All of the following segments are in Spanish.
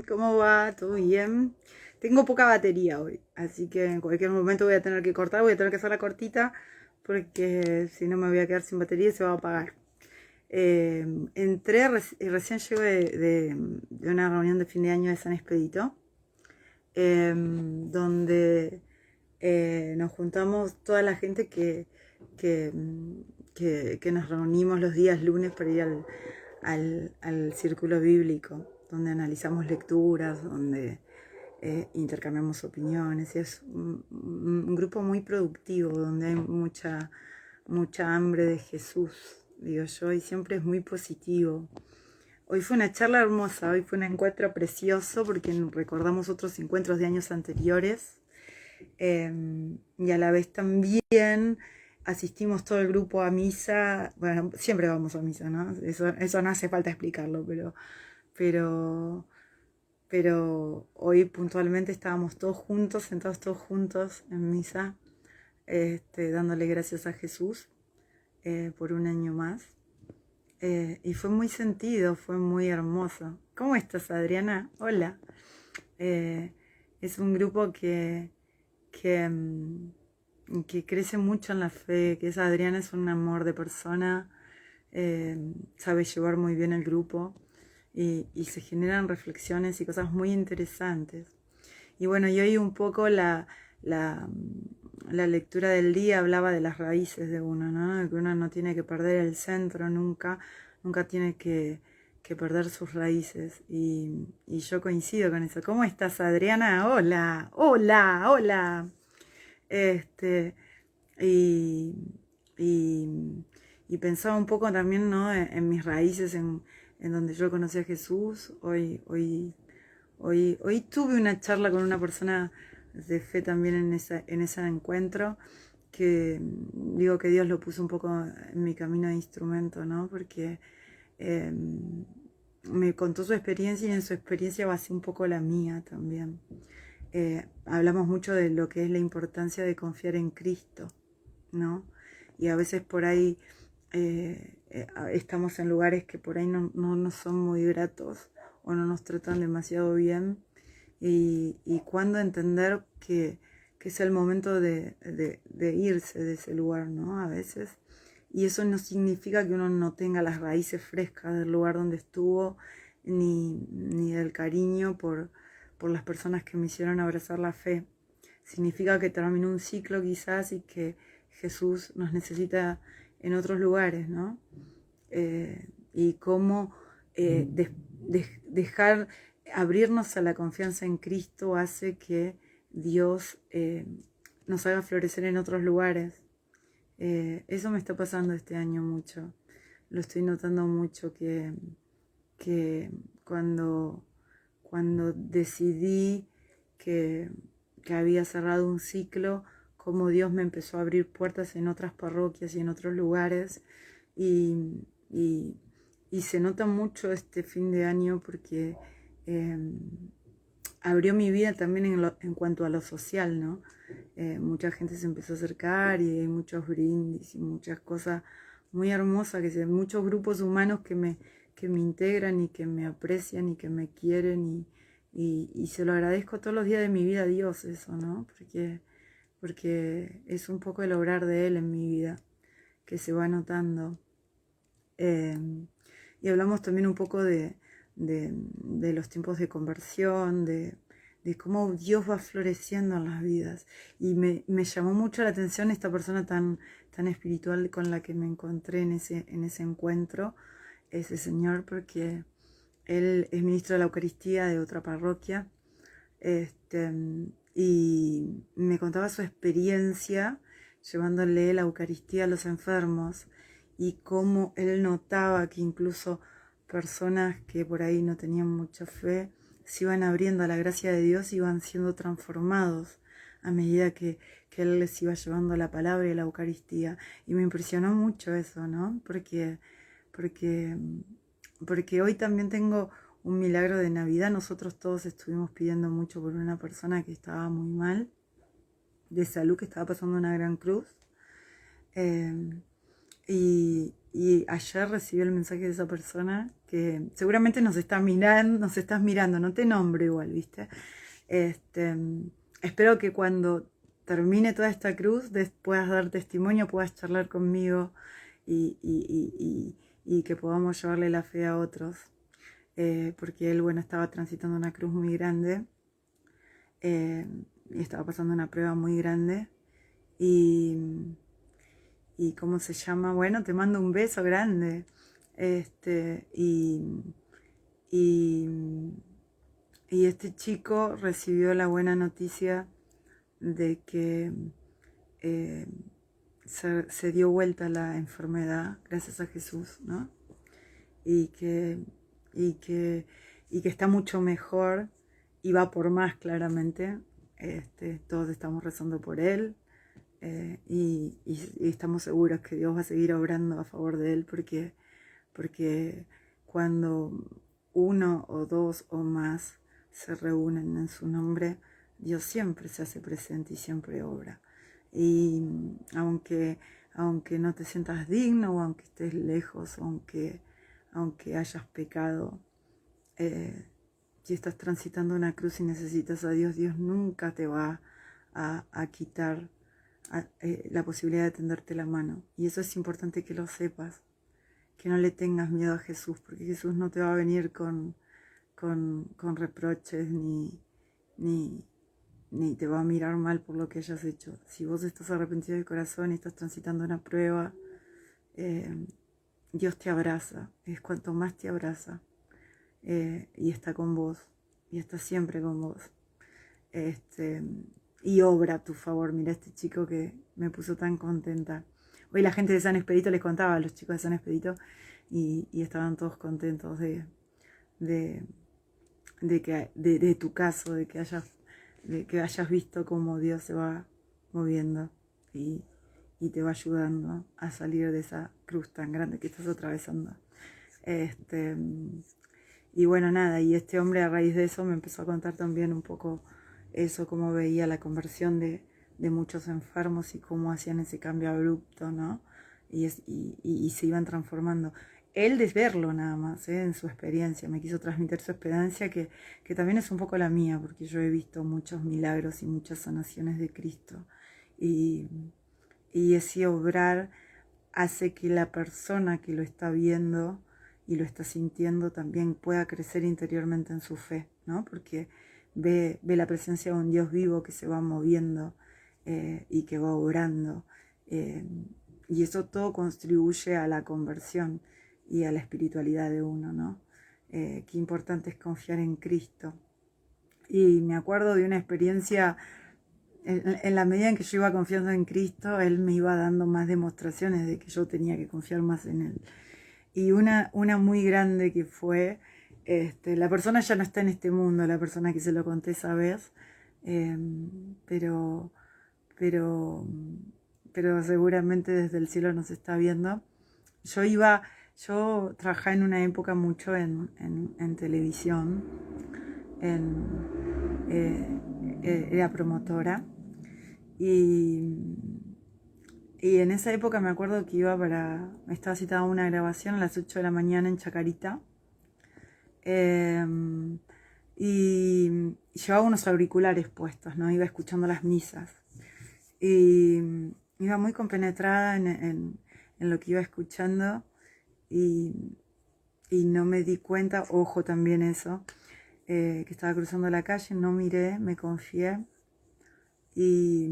¿Cómo va? ¿Todo bien? Tengo poca batería hoy, así que en cualquier momento voy a tener que cortar, voy a tener que hacerla cortita porque si no me voy a quedar sin batería y se va a apagar. Recién llego de una reunión de fin de año de San Expedito, donde nos juntamos toda la gente que, que nos reunimos los días lunes para ir al círculo bíblico, donde analizamos lecturas, donde intercambiamos opiniones. Y es un grupo muy productivo, donde hay mucha hambre de Jesús, digo yo, y siempre es muy positivo. Hoy fue una charla hermosa, hoy fue un encuentro precioso porque recordamos otros encuentros de años anteriores, y a la vez también asistimos todo el grupo a misa. Bueno, siempre vamos a misa, ¿no? Eso no hace falta explicarlo, pero, pero hoy puntualmente estábamos todos juntos, sentados todos juntos en misa, dándole gracias a Jesús por un año más. Y fue muy sentido, fue muy hermoso. ¿Cómo estás, Adriana? Hola. Eh, es un grupo que crece mucho en la fe, que es Adriana, es un amor de persona, sabe llevar muy bien el grupo y se generan reflexiones y cosas muy interesantes. Y bueno, y hoy un poco la, la lectura del día hablaba de las raíces de uno, ¿no? De que uno no tiene que perder el centro nunca, nunca tiene que perder sus raíces. Y yo coincido con eso. ¿Cómo estás, Adriana? Hola, hola, hola. Este, y, y, y pensaba un poco también, ¿no? En mis raíces, en donde yo conocí a Jesús. Hoy tuve una charla con una persona de fe también en ese encuentro, que digo que Dios lo puso un poco en mi camino de instrumento, ¿no? Porque eh, me contó su experiencia y en su experiencia basé un poco la mía también. Hablamos mucho de lo que es la importancia de confiar en Cristo, ¿no? Y a veces por ahí estamos en lugares que por ahí no nos son muy gratos o no nos tratan demasiado bien, y cuándo entender que es el momento de irse de ese lugar, ¿no? A veces. Y eso no significa que uno no tenga las raíces frescas del lugar donde estuvo, ni del cariño por las personas que me hicieron abrazar la fe. Significa que terminó un ciclo quizás y que Jesús nos necesita en otros lugares, ¿no? Y cómo dejar, abrirnos a la confianza en Cristo hace que Dios nos haga florecer en otros lugares. Eso me está pasando este año mucho. Lo estoy notando mucho que cuando, cuando decidí que, que había cerrado un ciclo, como Dios me empezó a abrir puertas en otras parroquias y en otros lugares. Y, y, y se nota mucho este fin de año porque eh, abrió mi vida también en cuanto a lo social, ¿no? Mucha gente se empezó a acercar y hay muchos brindis y muchas cosas muy hermosas, muchos grupos humanos que me integran y que me aprecian y que me quieren, y se lo agradezco todos los días de mi vida a Dios eso, ¿no? Porque es un poco el obrar de Él en mi vida que se va notando. Eh, y hablamos también un poco de los tiempos de conversión, de cómo Dios va floreciendo en las vidas. Y me llamó mucho la atención esta persona tan espiritual con la que me encontré en ese encuentro, ese señor, porque él es ministro de la Eucaristía de otra parroquia, este, y me contaba su experiencia llevándole la Eucaristía a los enfermos, y cómo él notaba que incluso personas que por ahí no tenían mucha fe se iban abriendo a la gracia de Dios, iban siendo transformados a medida que él les iba llevando la palabra y la Eucaristía. Y me impresionó mucho eso, ¿no? Porque, porque hoy también tengo un milagro de Navidad. Nosotros todos estuvimos pidiendo mucho por una persona que estaba muy mal de salud, que estaba pasando una gran cruz. Eh, y ayer recibí el mensaje de esa persona que seguramente nos estás mirando, no te nombro igual, ¿viste? Espero que cuando termine toda esta cruz puedas dar testimonio, puedas charlar conmigo y que podamos llevarle la fe a otros. Porque él, bueno, estaba transitando una cruz muy grande y estaba pasando una prueba muy grande. Y ¿cómo se llama? Bueno, te mando un beso grande. Este, y, y este chico recibió la buena noticia de que eh, se dio vuelta la enfermedad gracias a Jesús, ¿no? Y que, y que, y que está mucho mejor y va por más claramente. Todos estamos rezando por él y estamos seguros que Dios va a seguir obrando a favor de él porque cuando uno o dos o más se reúnen en su nombre, Dios siempre se hace presente y siempre obra. Y aunque no te sientas digno, o aunque estés lejos, aunque hayas pecado, si estás transitando una cruz y necesitas a Dios, Dios nunca te va a quitar la posibilidad de tenderte la mano. Y eso es importante que lo sepas, que no le tengas miedo a Jesús, porque Jesús no te va a venir con reproches ni te va a mirar mal por lo que hayas hecho. Si vos estás arrepentido de corazón y estás transitando una prueba, Dios te abraza, es cuanto más te abraza, y está con vos, y está siempre con vos. Y obra a tu favor. Mira este chico que me puso tan contenta. Hoy la gente de San Expedito les contaba a los chicos de San Expedito y estaban todos contentos de tu caso, de que hayas visto cómo Dios se va moviendo y te va ayudando a salir de esa cruz tan grande que estás atravesando. Y bueno, nada, y este hombre a raíz de eso me empezó a contar también un poco eso, cómo veía la conversión de muchos enfermos y cómo hacían ese cambio abrupto, ¿no? Y se iban transformando. Él de verlo nada más, en su experiencia, me quiso transmitir su experiencia que también es un poco la mía, porque yo he visto muchos milagros y muchas sanaciones de Cristo. Y ese obrar hace que la persona que lo está viendo y lo está sintiendo también pueda crecer interiormente en su fe, ¿no? Porque ve la presencia de un Dios vivo que se va moviendo y que va obrando. Y eso todo contribuye a la conversión y a la espiritualidad de uno, ¿no? Qué importante es confiar en Cristo. Y me acuerdo de una experiencia, en la medida en que yo iba confiando en Cristo, Él me iba dando más demostraciones de que yo tenía que confiar más en Él. Y una muy grande que fue, la persona ya no está en este mundo, la persona que se lo conté esa vez, pero seguramente desde el cielo nos está viendo. Yo trabajaba en una época mucho en televisión, era promotora y en esa época me acuerdo que estaba citada a una grabación a las 8 de la mañana en Chacarita. Y llevaba unos auriculares puestos, ¿no? Iba escuchando las misas. Y iba muy compenetrada en lo que iba escuchando y no me di cuenta, ojo también eso, que estaba cruzando la calle, no miré, me confié y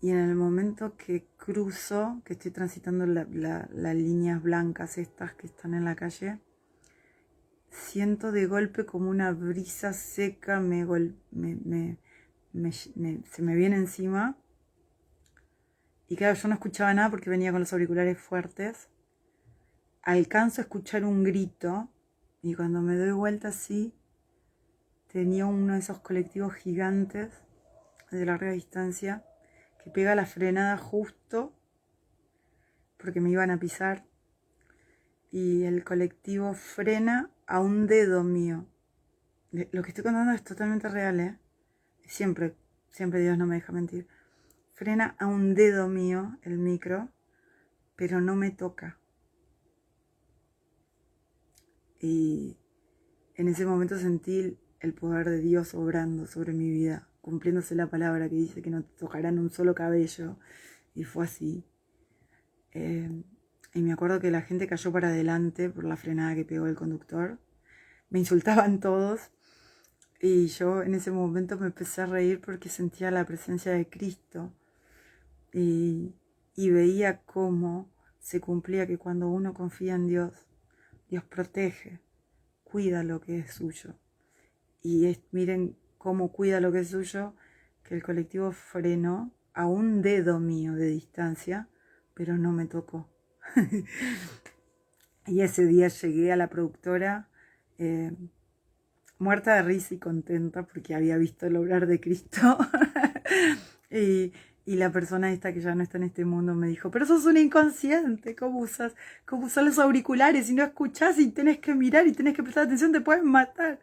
en el momento que cruzo, que estoy transitando las líneas blancas estas que están en la calle, siento de golpe como una brisa seca se me viene encima. Y claro, yo no escuchaba nada porque venía con los auriculares fuertes. Alcanzo a escuchar un grito y cuando me doy vuelta así, tenía uno de esos colectivos gigantes de larga distancia que pega la frenada justo porque me iban a pisar y el colectivo frena a un dedo mío. Lo que estoy contando es totalmente real, ¿eh? Siempre Dios no me deja mentir. Frena a un dedo mío el micro pero no me toca. Y en ese momento sentí el poder de Dios obrando sobre mi vida, cumpliéndose la palabra que dice que no te tocarán un solo cabello. Y fue así. Y me acuerdo que la gente cayó para adelante por la frenada que pegó el conductor. Me insultaban todos. Y yo en ese momento me empecé a reír porque sentía la presencia de Cristo. Y veía cómo se cumplía que cuando uno confía en Dios, Dios protege, cuida lo que es suyo. Y miren cómo cuida lo que es suyo, que el colectivo frenó a un dedo mío de distancia, pero no me tocó. Y ese día llegué a la productora muerta de risa y contenta porque había visto el obrar de Cristo. y la persona esta que ya no está en este mundo me dijo, pero sos un inconsciente, ¿cómo usas los auriculares y no escuchás y tenés que mirar y tenés que prestar atención, te pueden matar?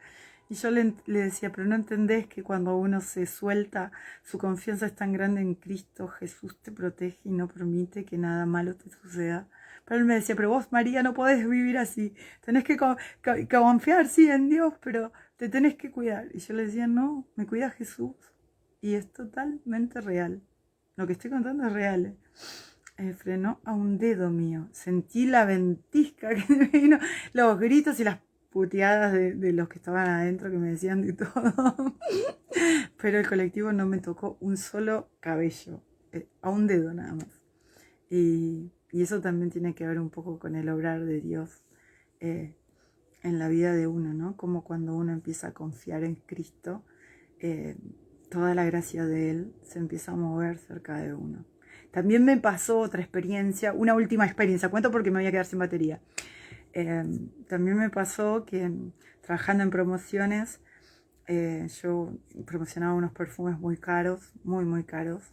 Y yo le decía, pero no entendés que cuando uno se suelta, su confianza es tan grande en Cristo, Jesús te protege y no permite que nada malo te suceda. Pero él me decía, pero vos, María, no podés vivir así. Tenés que confiar, sí, en Dios, pero te tenés que cuidar. Y yo le decía, no, me cuida Jesús. Y es totalmente real. Lo que estoy contando es real. Frenó a un dedo mío. Sentí la ventisca que me vino, los gritos y las puteadas de los que estaban adentro que me decían de todo. Pero el colectivo no me tocó un solo cabello. A un dedo nada más. Y eso también tiene que ver un poco con el obrar de Dios en la vida de uno, ¿no? Como cuando uno empieza a confiar en Cristo, toda la gracia de Él se empieza a mover cerca de uno. También me pasó otra experiencia, una última experiencia, cuento porque me voy a quedar sin batería. También me pasó que trabajando en promociones, yo promocionaba unos perfumes muy caros, muy, muy caros.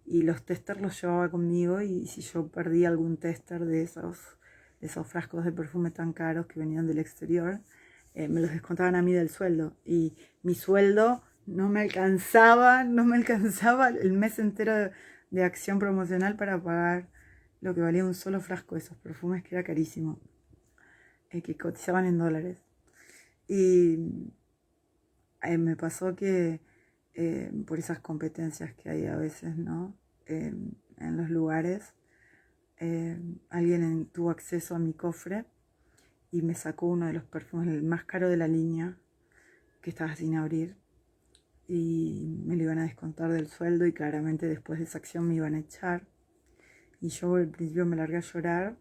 Y los testers los llevaba conmigo y si yo perdía algún tester de esos frascos de perfume tan caros que venían del exterior, me los descontaban a mí del sueldo. Y mi sueldo no me alcanzaba el mes entero de acción promocional para pagar lo que valía un solo frasco de esos perfumes, que era carísimo, que cotizaban en dólares. Y me pasó que por esas competencias que hay a veces, ¿no? En los lugares, alguien tuvo acceso a mi cofre y me sacó uno de los perfumes, el más caro de la línea, que estaba sin abrir, y me lo iban a descontar del sueldo y claramente después de esa acción me iban a echar. Y yo al principio me largué a llorar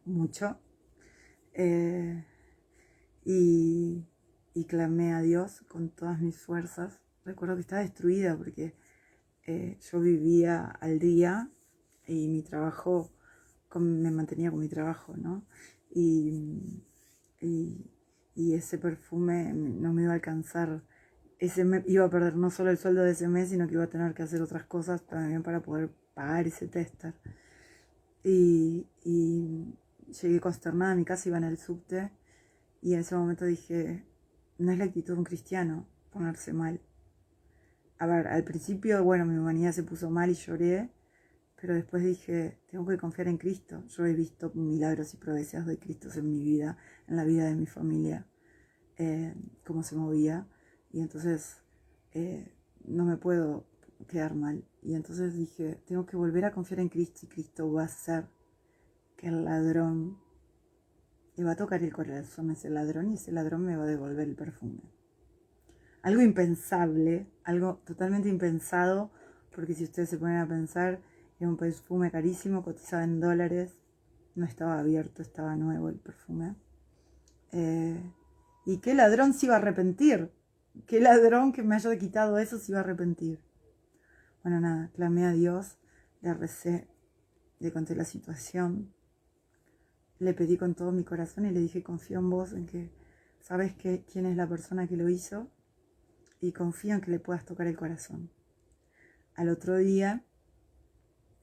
mucho y clamé a Dios con todas mis fuerzas. Recuerdo que estaba destruida porque yo vivía al día y mi trabajo, me mantenía con mi trabajo, ¿no? Y ese perfume no me iba a alcanzar. Iba a perder no solo el sueldo de ese mes, sino que iba a tener que hacer otras cosas también para poder pagar ese tester. Y llegué consternada a mi casa, iba en el subte, y en ese momento dije, no es la actitud de un cristiano ponerse mal. A ver, al principio, bueno, mi humanidad se puso mal y lloré, pero después dije, tengo que confiar en Cristo. Yo he visto milagros y proezas de Cristo en mi vida, en la vida de mi familia, cómo se movía, y entonces no me puedo quedar mal. Y entonces dije, tengo que volver a confiar en Cristo y Cristo va a hacer que el ladrón le va a tocar el corazón a ese ladrón y ese ladrón me va a devolver el perfume. Algo impensable, algo totalmente impensado, porque si ustedes se ponen a pensar, era un perfume carísimo, cotizaba en dólares, no estaba abierto, estaba nuevo el perfume. ¿Y qué ladrón se iba a arrepentir? ¿Qué ladrón que me haya quitado eso se iba a arrepentir? Bueno, nada, clamé a Dios, le recé, le conté la situación, le pedí con todo mi corazón y le dije, confío en vos, en que sabes quién es la persona que lo hizo y confío en que le puedas tocar el corazón. Al otro día,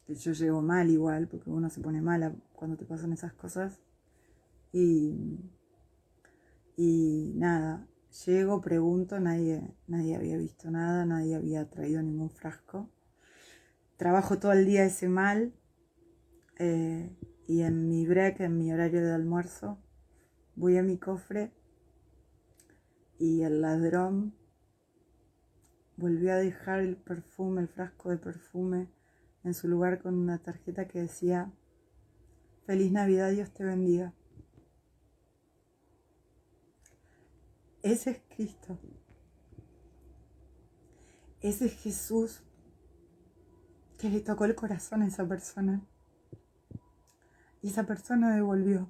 que yo llego mal igual, porque uno se pone mala cuando te pasan esas cosas, y nada, llego, pregunto, nadie había visto nada, nadie había traído ningún frasco. trabajo todo el día ese mal y en mi break, en mi horario de almuerzo, voy a mi cofre y el ladrón volvió a dejar el perfume, el frasco de perfume, en su lugar con una tarjeta que decía: Feliz Navidad, Dios te bendiga. Ese es Cristo. Ese es Jesús que le tocó el corazón a esa persona. Y esa persona devolvió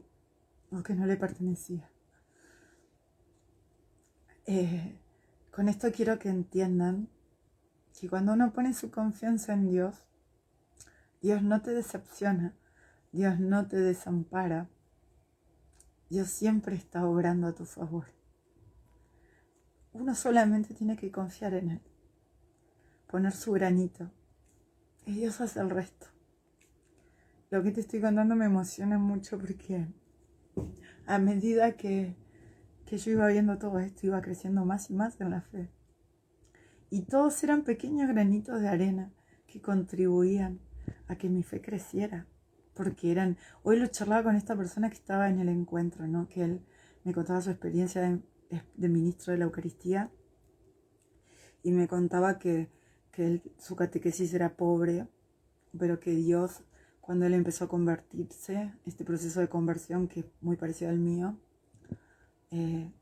lo que no le pertenecía. Con esto quiero que entiendan que cuando uno pone su confianza en Dios, Dios no te decepciona, Dios no te desampara, Dios siempre está obrando a tu favor. Uno solamente tiene que confiar en Él, poner su granito, y Dios hace el resto. Lo que te estoy contando me emociona mucho porque a medida que yo iba viendo todo esto, iba creciendo más y más en la fe. Y todos eran pequeños granitos de arena que contribuían a que mi fe creciera. Porque hoy lo charlaba con esta persona que estaba en el encuentro, ¿no? Que él me contaba su experiencia de ministro de la Eucaristía y me contaba que su catequesis era pobre, pero que Dios, cuando él empezó a convertirse, este proceso de conversión que es muy parecido al mío,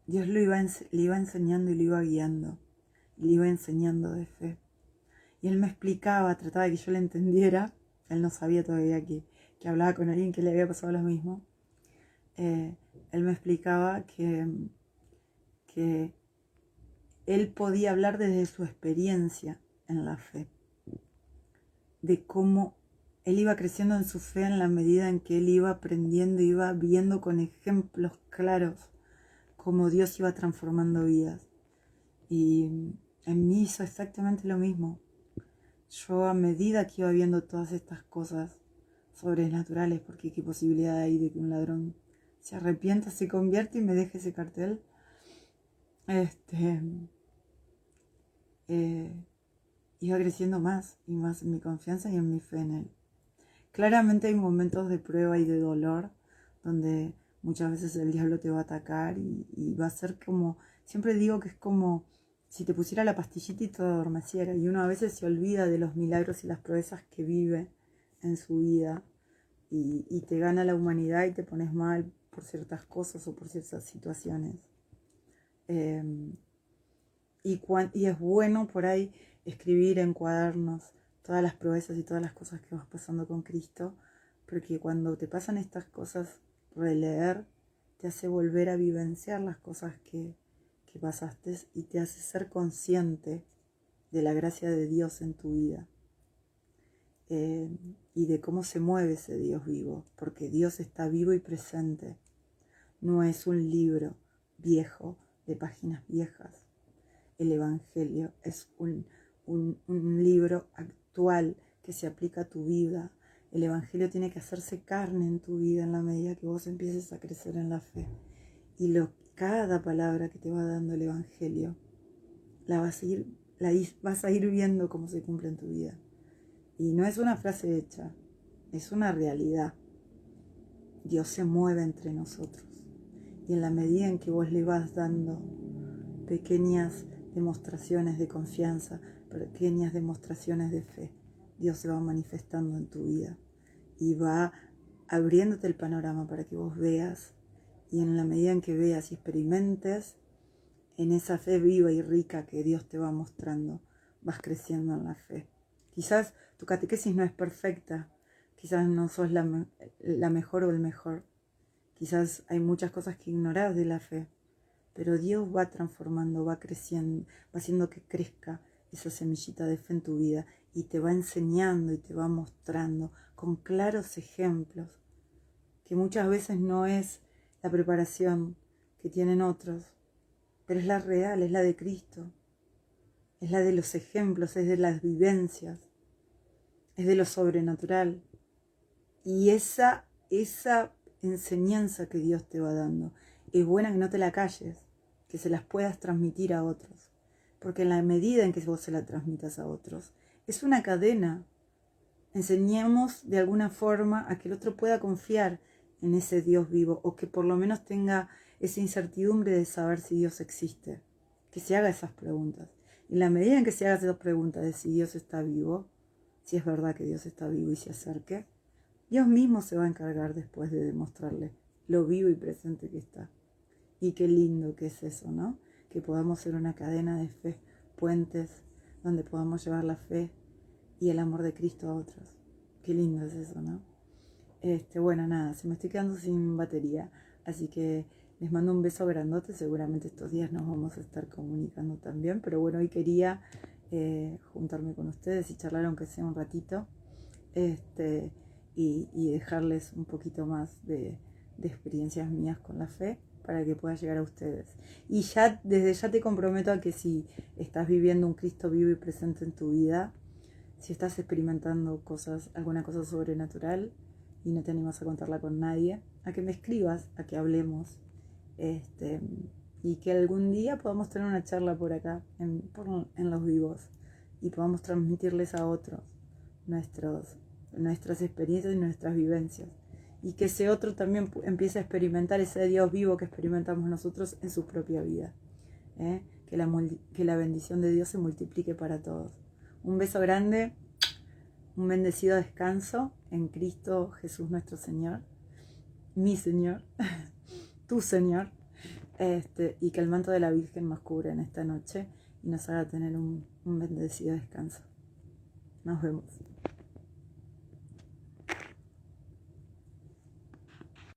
Dios le iba enseñando y lo iba guiando, y le iba enseñando de fe. Y él me explicaba, trataba de que yo le entendiera, él no sabía todavía que hablaba con alguien que le había pasado lo mismo. Él me explicaba que él podía hablar desde su experiencia en la fe, de cómo él iba creciendo en su fe en la medida en que él iba aprendiendo, iba viendo con ejemplos claros cómo Dios iba transformando vidas. Y en mí hizo exactamente lo mismo. Yo, a medida que iba viendo todas estas cosas sobrenaturales, porque qué posibilidad hay de que un ladrón se arrepienta, se convierte y me deje ese cartel, iba creciendo más y más en mi confianza y en mi fe en Él. Claramente hay momentos de prueba y de dolor donde muchas veces el diablo te va a atacar y va a ser como, siempre digo que es como si te pusiera la pastillita y te adormeciera, y uno a veces se olvida de los milagros y las proezas que vive en su vida y te gana la humanidad y te pones mal por ciertas cosas o por ciertas situaciones. Y es bueno por ahí escribir en cuadernos todas las proezas y todas las cosas que vas pasando con Cristo, porque cuando te pasan estas cosas, releer te hace volver a vivenciar las cosas que pasaste y te hace ser consciente de la gracia de Dios en tu vida y de cómo se mueve ese Dios vivo, porque Dios está vivo y presente. No es un libro viejo de páginas viejas. El Evangelio es un libro actual que se aplica a tu vida. El Evangelio tiene que hacerse carne en tu vida en la medida que vos empieces a crecer en la fe. Y cada palabra que te va dando el Evangelio, vas a ir viendo cómo se cumple en tu vida. Y no es una frase hecha, es una realidad. Dios se mueve entre nosotros. Y en la medida en que vos le vas dando pequeñas demostraciones de confianza, pequeñas demostraciones de fe, Dios se va manifestando en tu vida y va abriéndote el panorama para que vos veas, y en la medida en que veas y experimentes en esa fe viva y rica que Dios te va mostrando, vas creciendo en la fe. Quizás tu catequesis no es perfecta, quizás no sos la mejor o el mejor, quizás hay muchas cosas que ignorás de la fe, pero Dios va transformando, va creciendo, va haciendo que crezca esa semillita de fe en tu vida y te va enseñando y te va mostrando con claros ejemplos, que muchas veces no es la preparación que tienen otros, pero es la real, es la de Cristo, es la de los ejemplos, es de las vivencias, es de lo sobrenatural. Y esa enseñanza que Dios te va dando es buena que no te la calles, que se las puedas transmitir a otros, porque en la medida en que vos se la transmitas a otros, es una cadena enseñemos de alguna forma a que el otro pueda confiar en ese Dios vivo, o que por lo menos tenga esa incertidumbre de saber si Dios existe, que se haga esas preguntas. Y en la medida en que se haga esas preguntas de si Dios está vivo, si es verdad que Dios está vivo y se acerque, Dios mismo se va a encargar después de demostrarle lo vivo y presente que está. Y qué lindo que es eso, ¿no? Que podamos ser una cadena de fe, puentes, donde podamos llevar la fe y el amor de Cristo a otros. Qué lindo es eso, ¿no? Bueno, nada, se me estoy quedando sin batería, así que les mando un beso grandote. Seguramente estos días nos vamos a estar comunicando también, pero bueno, hoy quería juntarme con ustedes y charlar aunque sea un ratito, y dejarles un poquito más de experiencias mías con la fe para que pueda llegar a ustedes. Y ya desde ya te comprometo a que si estás viviendo un Cristo vivo y presente en tu vida, si estás experimentando alguna cosa sobrenatural y no te animas a contarla con nadie, a que me escribas, a que hablemos, y que algún día podamos tener una charla por acá, en los vivos, y podamos transmitirles a otros nuestras experiencias y nuestras vivencias. Y que ese otro también empiece a experimentar ese Dios vivo que experimentamos nosotros en su propia vida. Que la bendición de Dios se multiplique para todos. Un beso grande, un bendecido descanso en Cristo Jesús nuestro Señor, mi Señor, tu Señor, y que el manto de la Virgen nos cubra en esta noche y nos haga tener un bendecido descanso. Nos vemos.